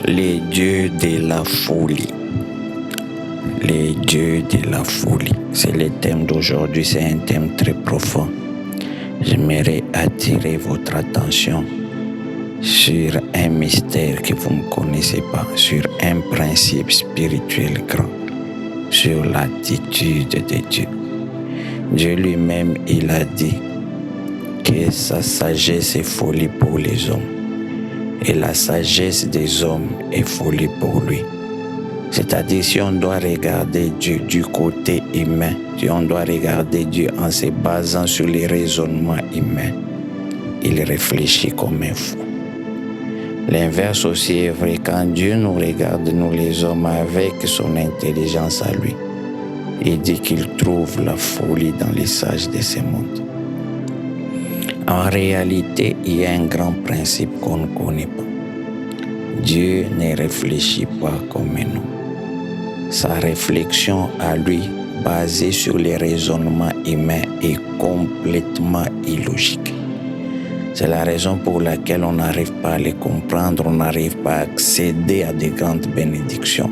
Les dieux de la folie. Les dieux de la folie. C'est le thème d'aujourd'hui, c'est un thème très profond. J'aimerais attirer votre attention sur un mystère que vous ne connaissez pas, sur un principe spirituel grand, sur l'attitude de Dieu. Dieu lui-même, il a dit que sa sagesse est folie pour les hommes et la sagesse des hommes est folie pour lui. C'est-à-dire, si on doit regarder Dieu du côté humain, si on doit regarder Dieu en se basant sur les raisonnements humains, il réfléchit comme un fou. L'inverse aussi est vrai. Quand Dieu nous regarde, nous les hommes, avec son intelligence à lui, il dit qu'il trouve la folie dans les sages de ce monde. En réalité, il y a un grand principe qu'on ne connaît pas. Dieu ne réfléchit pas comme nous. Sa réflexion à lui, basée sur les raisonnements humains, est complètement illogique. C'est la raison pour laquelle on n'arrive pas à les comprendre, on n'arrive pas à accéder à de grandes bénédictions.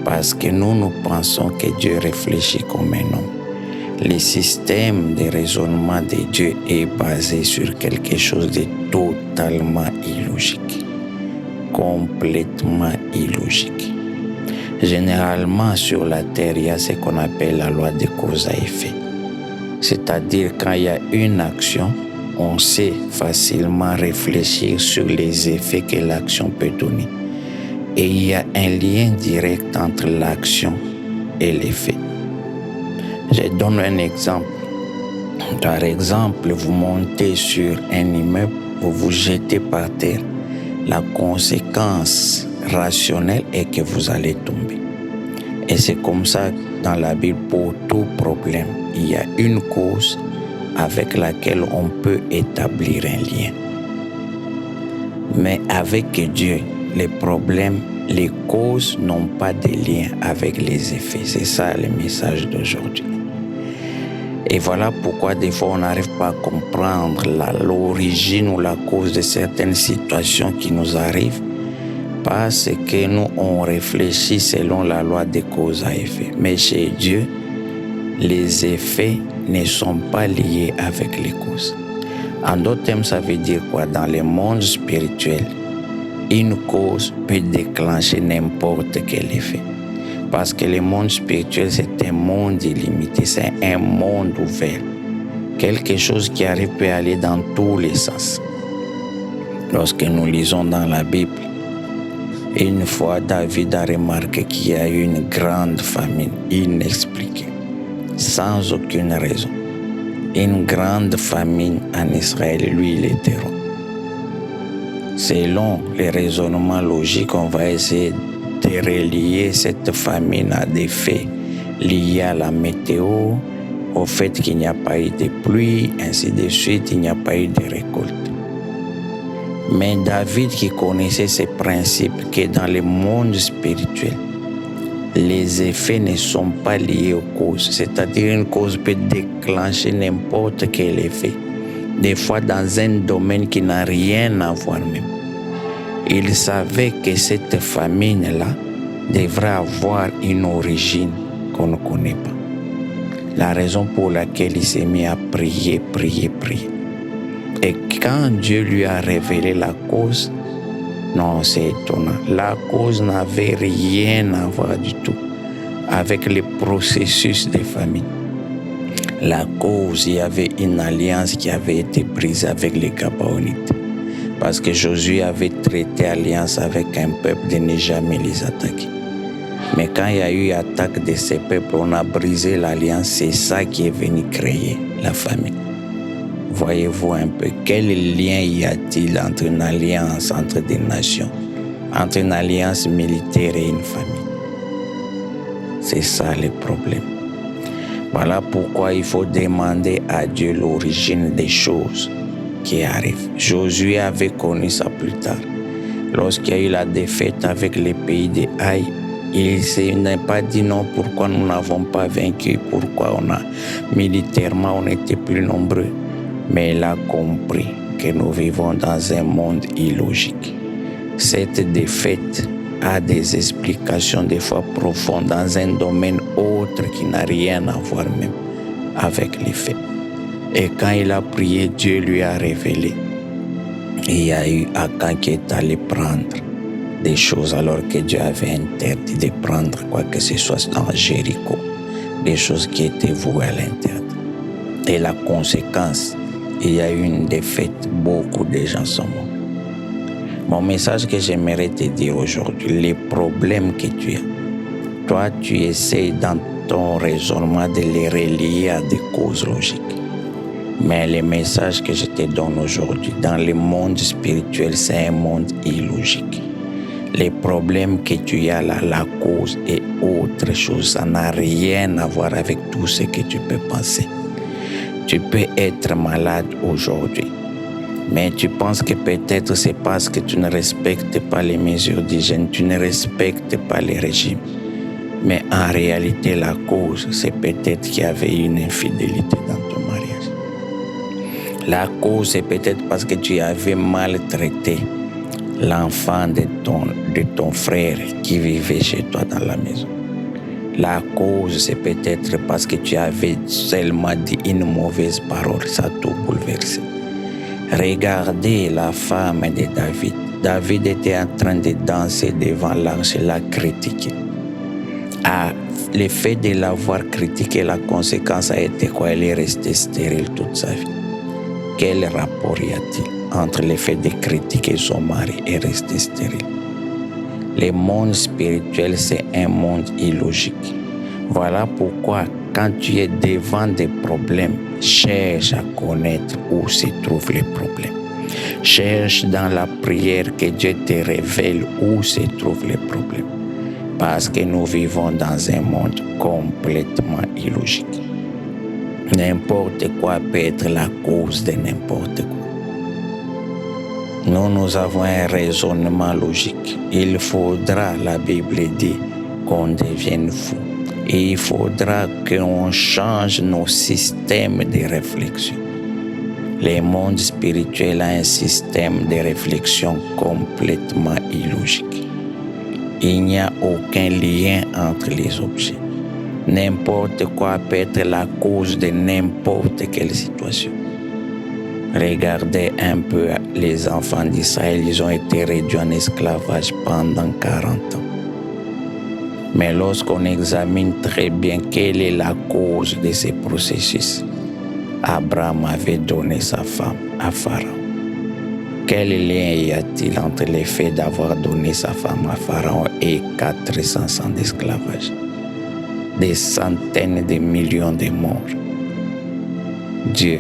Parce que nous pensons que Dieu réfléchit comme un homme. Le système de raisonnement de Dieu est basé sur quelque chose de totalement illogique. Complètement illogique. Généralement, sur la terre, il y a ce qu'on appelle la loi de cause à effet. C'est-à-dire, quand il y a une action, on sait facilement réfléchir sur les effets que l'action peut donner. Et il y a un lien direct entre l'action et l'effet. Je donne un exemple. Par exemple, vous montez sur un immeuble, vous vous jetez par terre. La conséquence rationnelle est que vous allez tomber. Et c'est comme ça dans la Bible, pour tout problème, il y a une cause avec laquelle on peut établir un lien. Mais avec Dieu, les problèmes, les causes n'ont pas de lien avec les effets. C'est ça le message d'aujourd'hui. Et voilà pourquoi des fois on n'arrive pas à comprendre l'origine ou la cause de certaines situations qui nous arrivent, parce que nous on réfléchit selon la loi de cause à effet. Mais chez Dieu, les effets ne sont pas liés avec les causes. En d'autres termes, ça veut dire quoi? Dans le monde spirituel, une cause peut déclencher n'importe quel effet. Parce que le monde spirituel, c'est un monde illimité, c'est un monde ouvert. Quelque chose qui arrive peut aller dans tous les sens. Lorsque nous lisons dans la Bible, une fois David a remarqué qu'il y a eu une grande famine inexpliquée, sans aucune raison. Une grande famine en Israël, lui il était roi. Selon les raisonnements logiques, on va essayer de relier cette famine à des faits liés à la météo, au fait qu'il n'y a pas eu de pluie, ainsi de suite, il n'y a pas eu de récolte. Mais David qui connaissait ces principes que dans le monde spirituel, les effets ne sont pas liés aux causes. C'est-à-dire une cause peut déclencher n'importe quel effet. Des fois dans un domaine qui n'a rien à voir même. Il savait que cette famine-là devrait avoir une origine qu'on ne connaît pas. La raison pour laquelle il s'est mis à prier. Et quand Dieu lui a révélé la cause, non, c'est étonnant. La cause n'avait rien à voir du tout avec le processus de famine. La cause, il y avait une alliance qui avait été brisée avec les Gabaonites. Parce que Josué avait traité alliance avec un peuple de ne jamais les attaquer. Mais quand il y a eu attaque de ces peuples, on a brisé l'alliance. C'est ça qui est venu créer la famine. Voyez-vous un peu quel lien y a-t-il entre une alliance entre des nations, entre une alliance militaire et une famille? C'est ça le problème. Voilà pourquoi il faut demander à Dieu l'origine des choses qui arrivent. Josué avait connu ça plus tard. Lorsqu'il y a eu la défaite avec les pays de Haï, il n'a pas dit non, pourquoi nous n'avons pas vaincu, pourquoi militairement on était plus nombreux. Mais il a compris que nous vivons dans un monde illogique. Cette défaite a des explications des fois profondes dans un domaine autre qui n'a rien à voir même avec les faits. Et quand il a prié, Dieu lui a révélé. Il y a eu Akan qui est allé prendre des choses alors que Dieu avait interdit de prendre quoi que ce soit dans Jéricho, des choses qui étaient vouées à l'interdit. Et la conséquence, il y a eu une défaite, beaucoup de gens sont morts. Mon message que j'aimerais te dire aujourd'hui, les problèmes que tu as, toi tu essaies dans ton raisonnement de les relier à des causes logiques. Mais le message que je te donne aujourd'hui, dans le monde spirituel, c'est un monde illogique. Les problèmes que tu as là, la cause est autre chose. Ça n'a rien à voir avec tout ce que tu peux penser. Tu peux être malade aujourd'hui, mais tu penses que peut-être c'est parce que tu ne respectes pas les mesures d'hygiène, tu ne respectes pas les régimes. Mais en réalité, la cause, c'est peut-être qu'il y avait une infidélité dans ton mariage. La cause, c'est peut-être parce que tu avais maltraité l'enfant de ton frère qui vivait chez toi dans la maison. La cause, c'est peut-être parce que tu avais seulement dit une mauvaise parole, ça a tout bouleversé. Regardez la femme de David. David était en train de danser devant l'arche, la critiquer. Le fait de l'avoir critiqué, la conséquence a été quoi? Elle est restée stérile toute sa vie. Quel rapport y a-t-il entre le fait de critiquer son mari et rester stérile? Le monde spirituel, c'est un monde illogique. Voilà pourquoi, quand tu es devant des problèmes, cherche à connaître où se trouvent les problèmes. Cherche dans la prière que Dieu te révèle où se trouvent les problèmes. Parce que nous vivons dans un monde complètement illogique. N'importe quoi peut être la cause de n'importe quoi. Nous avons un raisonnement logique. Il faudra, la Bible dit, qu'on devienne fou. Et il faudra qu'on change nos systèmes de réflexion. Le monde spirituel a un système de réflexion complètement illogique. Il n'y a aucun lien entre les objets. N'importe quoi peut être la cause de n'importe quelle situation. Regardez un peu les enfants d'Israël, ils ont été réduits en esclavage pendant 40 ans. Mais lorsqu'on examine très bien quelle est la cause de ces processus, Abraham avait donné sa femme à Pharaon. Quel lien y a-t-il entre le fait d'avoir donné sa femme à Pharaon et 400 ans d'esclavage? Des centaines de millions de morts. Dieu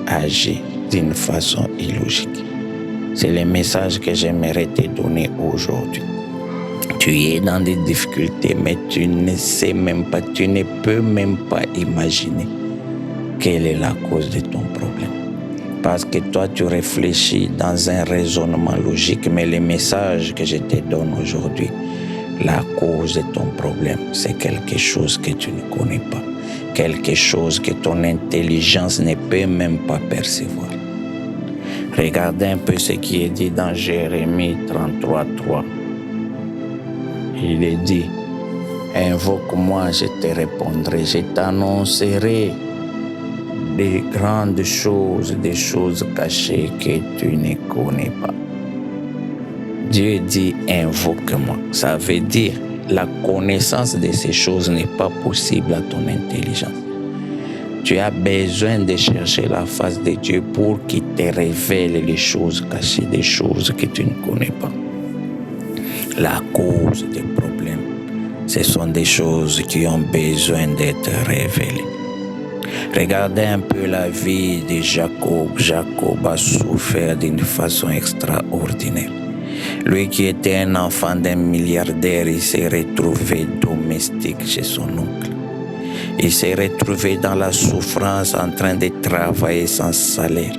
agit d'une façon illogique. C'est le message que j'aimerais te donner aujourd'hui. Tu es dans des difficultés, mais tu ne sais même pas, tu ne peux même pas imaginer quelle est la cause de ton problème. Parce que toi, tu réfléchis dans un raisonnement logique, mais le message que je te donne aujourd'hui, la cause de ton problème, c'est quelque chose que tu ne connais pas. Quelque chose que ton intelligence ne peut même pas percevoir. Regardez un peu ce qui est dit dans Jérémie 33:3. Il est dit, « Invoque-moi, je te répondrai, je t'annoncerai des grandes choses, des choses cachées que tu ne connais pas. » Dieu dit, « Invoque-moi ». Ça veut dire, la connaissance de ces choses n'est pas possible à ton intelligence. Tu as besoin de chercher la face de Dieu pour qu'il te révèle les choses cachées, des choses que tu ne connais pas. La cause des problèmes, ce sont des choses qui ont besoin d'être révélées. Regardez un peu la vie de Jacob. Jacob a souffert d'une façon extraordinaire. Lui qui était un enfant d'un milliardaire, il s'est retrouvé domestique chez son oncle. Il s'est retrouvé dans la souffrance, en train de travailler sans salaire,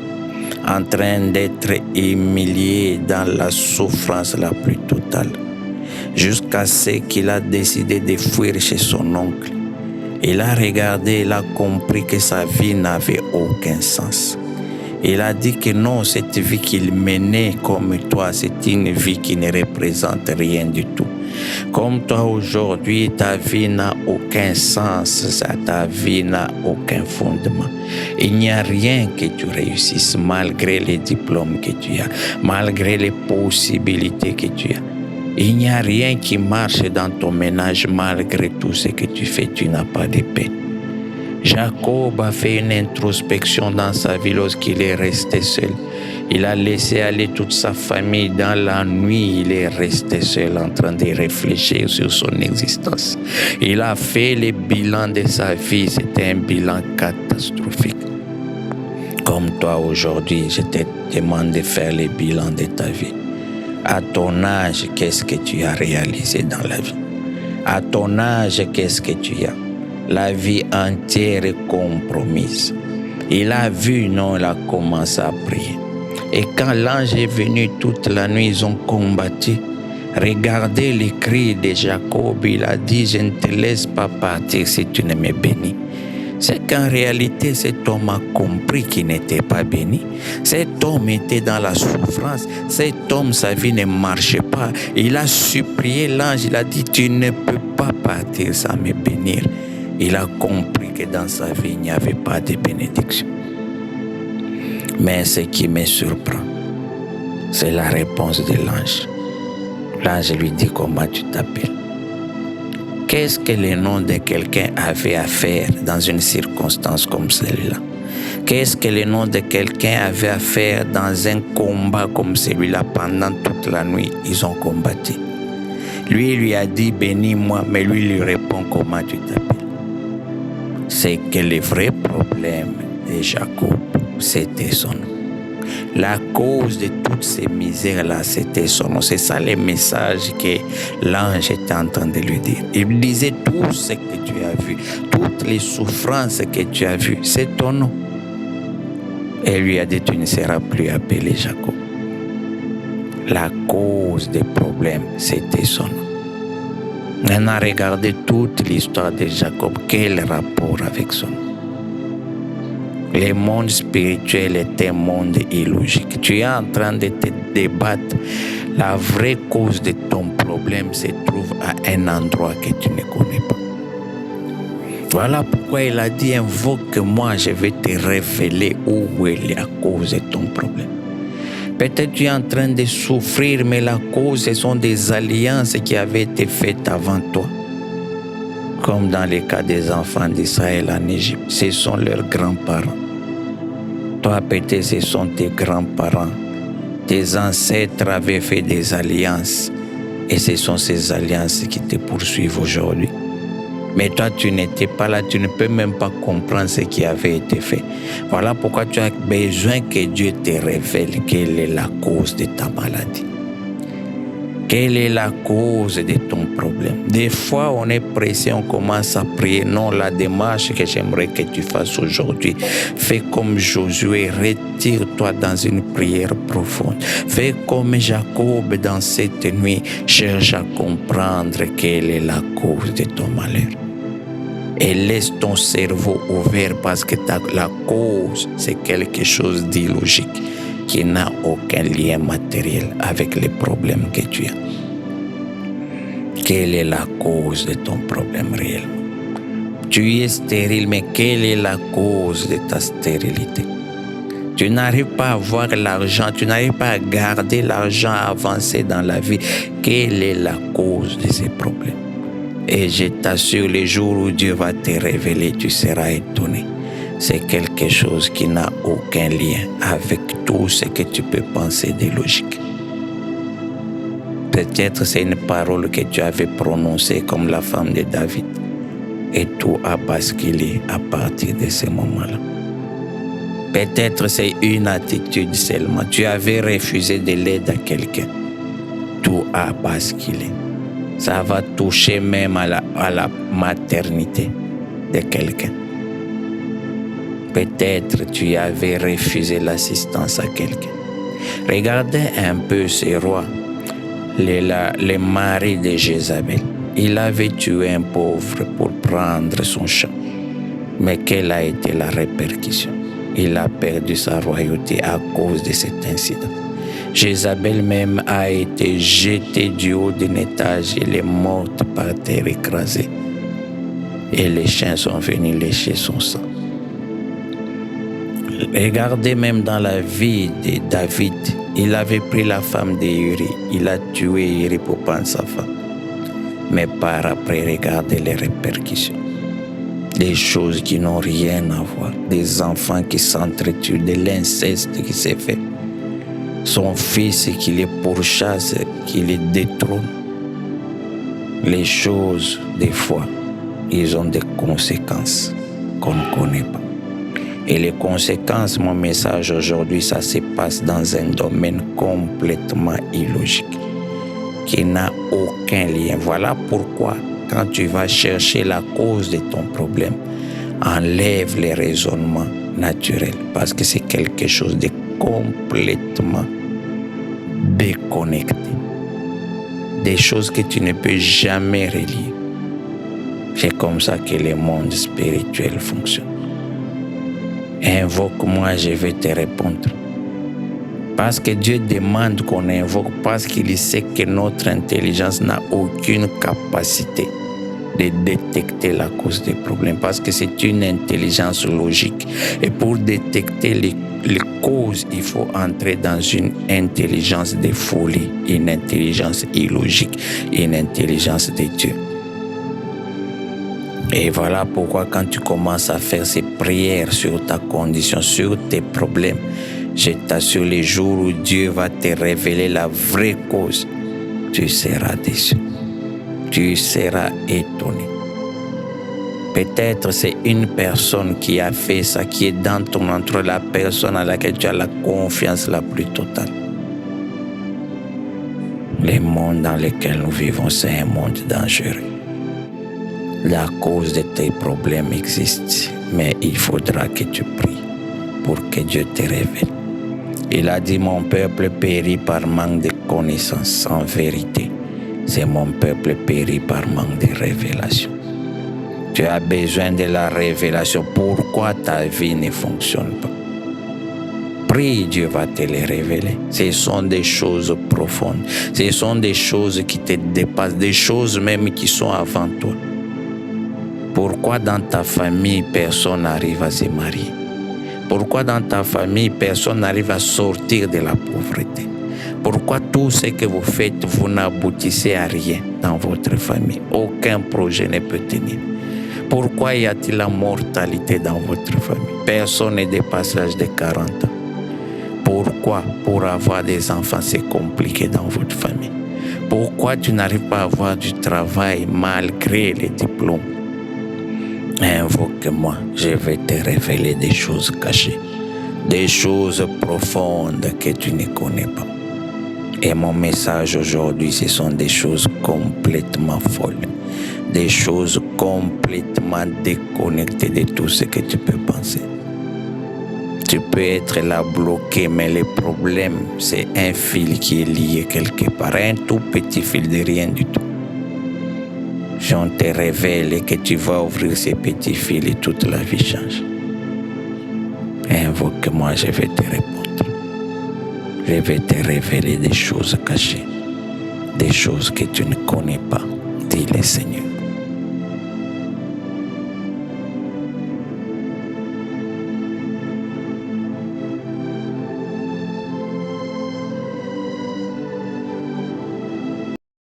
en train d'être humilié dans la souffrance la plus totale, jusqu'à ce qu'il a décidé de fuir chez son oncle. Il a regardé, il a compris que sa vie n'avait aucun sens. Il a dit que non, cette vie qu'il menait comme toi, c'est une vie qui ne représente rien du tout. Comme toi aujourd'hui, ta vie n'a aucun sens, ta vie n'a aucun fondement. Il n'y a rien que tu réussisses malgré les diplômes que tu as, malgré les possibilités que tu as. Il n'y a rien qui marche dans ton ménage malgré tout ce que tu fais, tu n'as pas de paix. Jacob a fait une introspection dans sa vie lorsqu'il est resté seul. Il a laissé aller toute sa famille. Dans la nuit, il est resté seul en train de réfléchir sur son existence. Il a fait le bilan de sa vie. C'était un bilan catastrophique. Comme toi aujourd'hui, je te demande de faire le bilan de ta vie. À ton âge, qu'est-ce que tu as réalisé dans la vie? À ton âge, qu'est-ce que tu as? La vie entière est compromise. Il a vu, non, il a commencé à prier. Et quand l'ange est venu toute la nuit, ils ont combattu. Regardez les cris de Jacob, il a dit, je ne te laisse pas partir si tu ne me bénis. C'est qu'en réalité, cet homme a compris qu'il n'était pas béni. Cet homme était dans la souffrance. Cet homme, sa vie ne marchait pas. Il a supplié l'ange, il a dit, tu ne peux pas partir sans me bénir. Il a compris que dans sa vie, il n'y avait pas de bénédiction. Mais ce qui me surprend, c'est la réponse de l'ange. L'ange lui dit, comment tu t'appelles? Qu'est-ce que le nom de quelqu'un avait à faire dans une circonstance comme celle-là? Qu'est-ce que le nom de quelqu'un avait à faire dans un combat comme celui-là pendant toute la nuit? Ils ont combattu. Lui, il lui a dit, bénis-moi, mais lui répond, comment tu t'appelles? C'est que le vrai problème de Jacob, c'était son nom. La cause de toutes ces misères-là, c'était son nom. C'est ça le message que l'ange était en train de lui dire. Il disait tout ce que tu as vu, toutes les souffrances que tu as vues, c'est ton nom. Et lui a dit, tu ne seras plus appelé Jacob. La cause des problèmes, c'était son nom. On a regardé toute l'histoire de Jacob. Quel rapport avec son nom? Le monde spirituel est un monde illogique. Tu es en train de te débattre. La vraie cause de ton problème se trouve à un endroit que tu ne connais pas. Voilà pourquoi il a dit, invoque-moi, je vais te révéler où est la cause de ton problème. Peut-être tu es en train de souffrir, mais la cause, ce sont des alliances qui avaient été faites avant toi. Comme dans le cas des enfants d'Israël en Égypte, ce sont leurs grands-parents. Toi, peut-être, ce sont tes grands-parents. Tes ancêtres avaient fait des alliances. Et ce sont ces alliances qui te poursuivent aujourd'hui. Mais toi, tu n'étais pas là, tu ne peux même pas comprendre ce qui avait été fait. Voilà pourquoi tu as besoin que Dieu te révèle quelle est la cause de ta maladie. Quelle est la cause de ton problème? Des fois, on est pressé, on commence à prier. Non, la démarche que j'aimerais que tu fasses aujourd'hui, fais comme Josué, retire-toi dans une prière profonde. Fais comme Jacob dans cette nuit, cherche à comprendre quelle est la cause de ton malheur. Et laisse ton cerveau ouvert parce que la cause, c'est quelque chose d'illogique qui n'a aucun lien matériel avec les problèmes que tu as. Quelle est la cause de ton problème réel? Tu es stérile, mais quelle est la cause de ta stérilité? Tu n'arrives pas à avoir l'argent, tu n'arrives pas à garder l'argent, à avancer dans la vie. Quelle est la cause de ces problèmes? Et je t'assure, les jours où Dieu va te révéler, tu seras étonné. C'est quelque chose qui n'a aucun lien avec tout ce que tu peux penser de logique. Peut-être c'est une parole que tu avais prononcée comme la femme de David. Et tout a basculé à partir de ce moment-là. Peut-être c'est une attitude seulement. Tu avais refusé de l'aide à quelqu'un. Tout a basculé. Ça va toucher même à la maternité de quelqu'un. Peut-être tu avais refusé l'assistance à quelqu'un. Regardez un peu ce roi, le mari de Jézabel. Il avait tué un pauvre pour prendre son champ. Mais quelle a été la répercussion? Il a perdu sa royauté à cause de cet incident. Jézabel même a été jetée du haut d'un étage. Elle est morte par terre écrasée. Et les chiens sont venus lécher son sang. Regardez même dans la vie de David, il avait pris la femme d'Uri, il a tué Uri pour prendre sa femme. Mais par après, regardez les répercussions. Des choses qui n'ont rien à voir, des enfants qui s'entretuent, de l'inceste qui s'est fait. Son fils qui les pourchasse, qui les détrône. Les choses, des fois, ils ont des conséquences qu'on ne connaît pas. Et les conséquences, mon message aujourd'hui, ça se passe dans un domaine complètement illogique, qui n'a aucun lien. Voilà pourquoi, quand tu vas chercher la cause de ton problème, enlève les raisonnements naturels, parce que c'est quelque chose de complètement déconnecté. Des choses que tu ne peux jamais relier. C'est comme ça que le monde spirituel fonctionne. Invoque-moi, je vais te répondre. Parce que Dieu demande qu'on invoque, parce qu'il sait que notre intelligence n'a aucune capacité de détecter la cause des problèmes. Parce que c'est une intelligence logique. Et pour détecter les causes, il faut entrer dans une intelligence de folie, une intelligence illogique, une intelligence de Dieu. Et voilà pourquoi quand tu commences à faire ces prières sur ta condition, sur tes problèmes, je t'assure, les jours où Dieu va te révéler la vraie cause, tu seras déçu. Tu seras étonné. Peut-être c'est une personne qui a fait ça, qui est dans ton entourage, la personne à laquelle tu as la confiance la plus totale. Le monde dans lequel nous vivons, c'est un monde dangereux. La cause de tes problèmes existe, mais il faudra que tu pries pour que Dieu te révèle. Il a dit, mon peuple périt par manque de connaissance. En vérité, c'est mon peuple périt par manque de révélation. Tu as besoin de la révélation. Pourquoi ta vie ne fonctionne pas? Prie, Dieu va te les révéler. Ce sont des choses profondes. Ce sont des choses qui te dépassent, des choses même qui sont avant toi. Pourquoi dans ta famille, personne n'arrive à se marier? Pourquoi dans ta famille, personne n'arrive à sortir de la pauvreté? Pourquoi tout ce que vous faites, vous n'aboutissez à rien dans votre famille? Aucun projet ne peut tenir. Pourquoi y a-t-il la mortalité dans votre famille? Personne ne dépasse l'âge de 40 ans. Pourquoi? Pour avoir des enfants, c'est compliqué dans votre famille. Pourquoi tu n'arrives pas à avoir du travail malgré les diplômes? Invoque-moi, je vais te révéler des choses cachées, des choses profondes que tu ne connais pas. Et mon message aujourd'hui, ce sont des choses complètement folles, des choses complètement déconnectées de tout ce que tu peux penser. Tu peux être là bloqué, mais le problème, c'est un fil qui est lié quelque part, un tout petit fil de rien du tout. Si on te révèle que tu vas ouvrir ces petits fils et toute la vie change. Invoque-moi, je vais te répondre. Je vais te révéler des choses cachées, des choses que tu ne connais pas, dit le Seigneur.